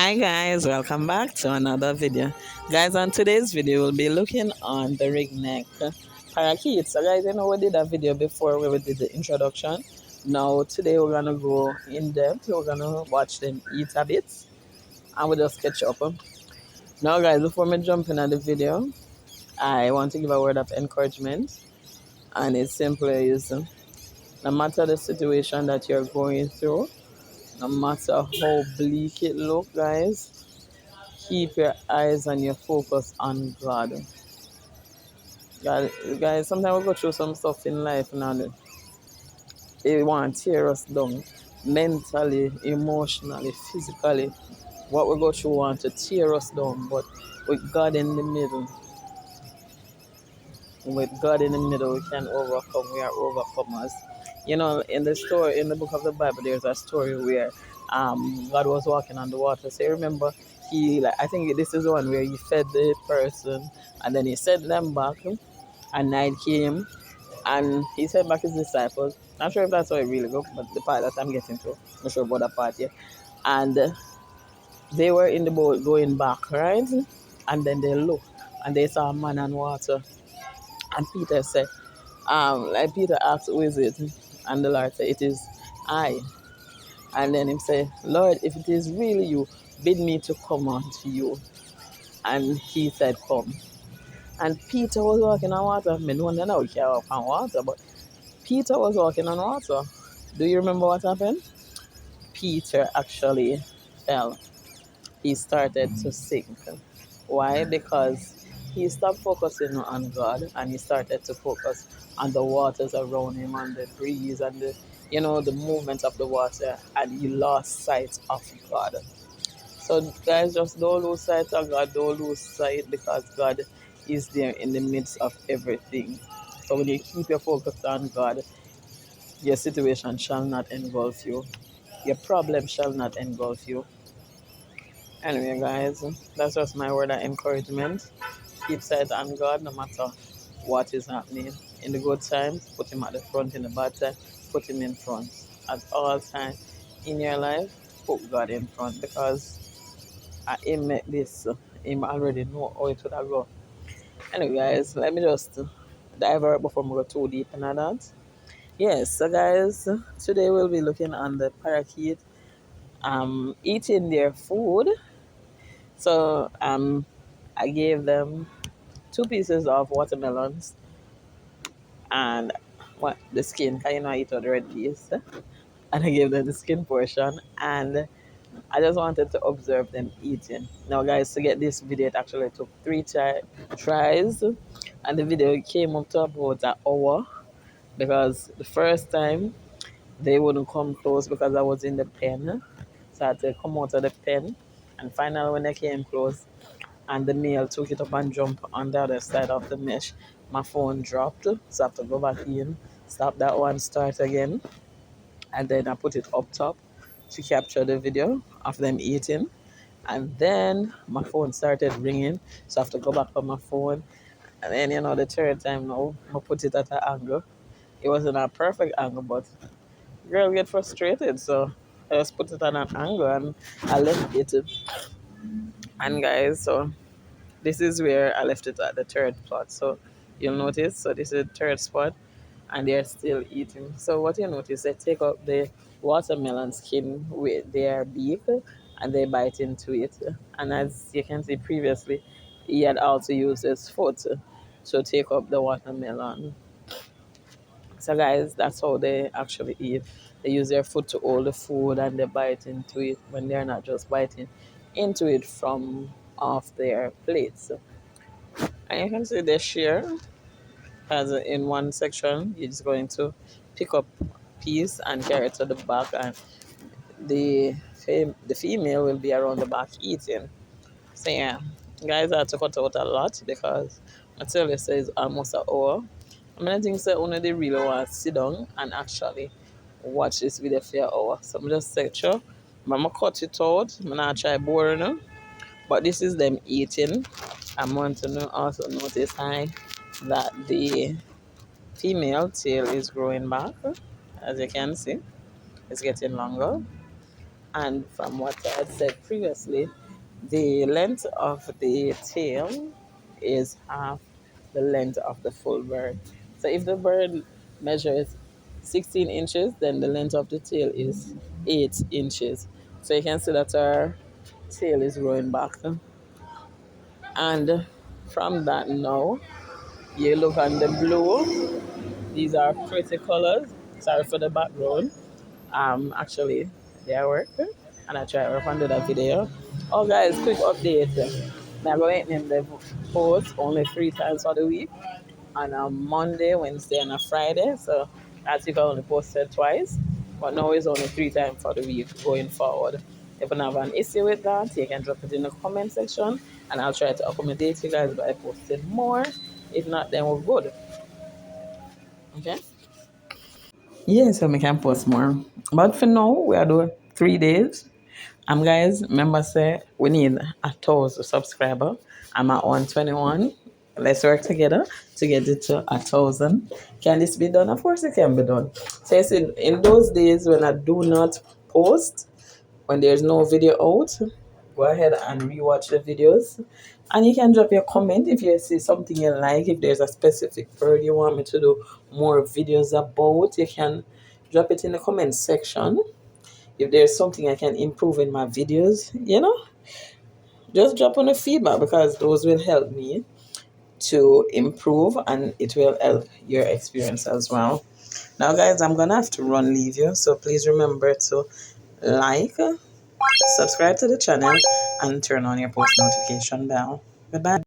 Hi guys, welcome back to another video. Guys, on today's video we'll be looking on the Ringneck parakeet. So guys, you know we did a video before where we did the introduction. Now today we're gonna go in depth. We're gonna watch them eat a bit and we'll just catch up. Now guys, before me jump in the video, I want to give a word of encouragement, and it simply is no matter the situation that you're going through, no matter how bleak it looks, guys, keep your eyes and your focus on God. God, guys, sometimes we go through some stuff in life and they want to tear us down mentally, emotionally, physically. What we go through want to tear us down, but with God in the middle, we can overcome. We are overcomers. You know, in the story, in the book of the Bible, there's a story where God was walking on the water. So you remember, I think this is the one where he fed the person, and then he sent them back, and night came, and he sent back his disciples. Not sure if that's how it really goes, but the part that I'm getting to, I'm not sure about that part yet. And they were in the boat going back, right? And then they looked, and they saw a man on water. And Peter said, like Peter asked, who is it? And the Lord said, it is I. And then he said, Lord, if it is really you, bid me to come unto you. And he said, come. And Peter was walking on water. I mean, no one know he can walk on water, but Peter was walking on water. Do you remember what happened? Peter actually fell. He started to sink. Why? Because he stopped focusing on God and he started to focus on the waters around him, on the breeze and the movement of the water, and he lost sight of God. So guys, just don't lose sight of God, don't lose sight, because God is there in the midst of everything. So when you keep your focus on God, your situation shall not engulf you. Your problem shall not engulf you. Anyway, guys, that's just my word of encouragement. Keep sight on God no matter what is happening. In the good times, put Him at the front. In the bad times, put Him in front. At all times in your life, put God in front, because Him make this. Him already know how it would have go. Anyway, guys, let me just dive out before we go too deep in that. Yes, so guys, today we'll be looking on the parakeet eating their food. So I gave them two pieces of watermelons and what the skin, can you know I eat out the red piece? And I gave them the skin portion, and I just wanted to observe them eating. Now guys, to get this video, it actually took tries, and the video came up to about an hour, because the first time they wouldn't come close because I was in the pen. So I had to come out of the pen, and finally when they came close and the male took it up and jumped on the other side of the mesh, my phone dropped. So I have to go back in, stop that one, start again. And then I put it up top to capture the video of them eating. And then my phone started ringing. So I have to go back on my phone. And then, the third time now, I put it at an angle. It wasn't a perfect angle, but girl get frustrated. So I just put it on an angle and I left it. And guys, so this is where I left it at the third spot. So you'll notice, so this is the third spot and they're still eating. So what you notice, they take out the watermelon skin with their beak and they bite into it. And as you can see previously, he had also used his foot to take up the watermelon. So guys, that's how they actually eat. They use their foot to hold the food and they bite into it when they're not just biting into it from off their plates. And you can see they share, as in one section it's going to pick up piece and carry it to the back, and the female will be around the back eating. So yeah, guys, I had to cut out a lot because I tell you, it's almost an hour. I mean, I think so only they really want to sit down and actually watch this video for an hour. So I'm just saying, sure, I'm gonna cut it out. I'm gonna try boring them, but this is them eating. I want to also notice that the female tail is growing back. As you can see, it's getting longer. And from what I had said previously, the length of the tail is half the length of the full bird. So if the bird measures 16 inches, then the length of the tail is 8 inches. So you can see that our tail is growing back. And from that now, you look on the blue. These are pretty colors. Sorry for the background. Actually, they are working, and I try to work on that video. Oh, guys, quick update. I'm going in the post only 3 times for the week, on a Monday, Wednesday, and a Friday. So last week I only posted twice, but now it's only 3 times for the week going forward. If you have an issue with that, you can drop it in the comment section, and I'll try to accommodate you guys by posting more. If not, then we're good. Okay? Yeah, so we can post more. But for now, we are doing 3 days. Guys, remember say we need 1,000 subscriber. I'm at 121. Let's work together to get it to 1,000. Can this be done? Of course it can be done. So you see, in those days when I do not post, when there's no video out, go ahead and rewatch the videos. And you can drop your comment if you see something you like. If there's a specific bird you want me to do more videos about, you can drop it in the comment section. If there's something I can improve in my videos, just drop on the feedback, because those will help me to improve, and it will help your experience as well. Now, guys, I'm gonna have to run leave you, so please remember to like, subscribe to the channel, and turn on your post notification bell. Goodbye.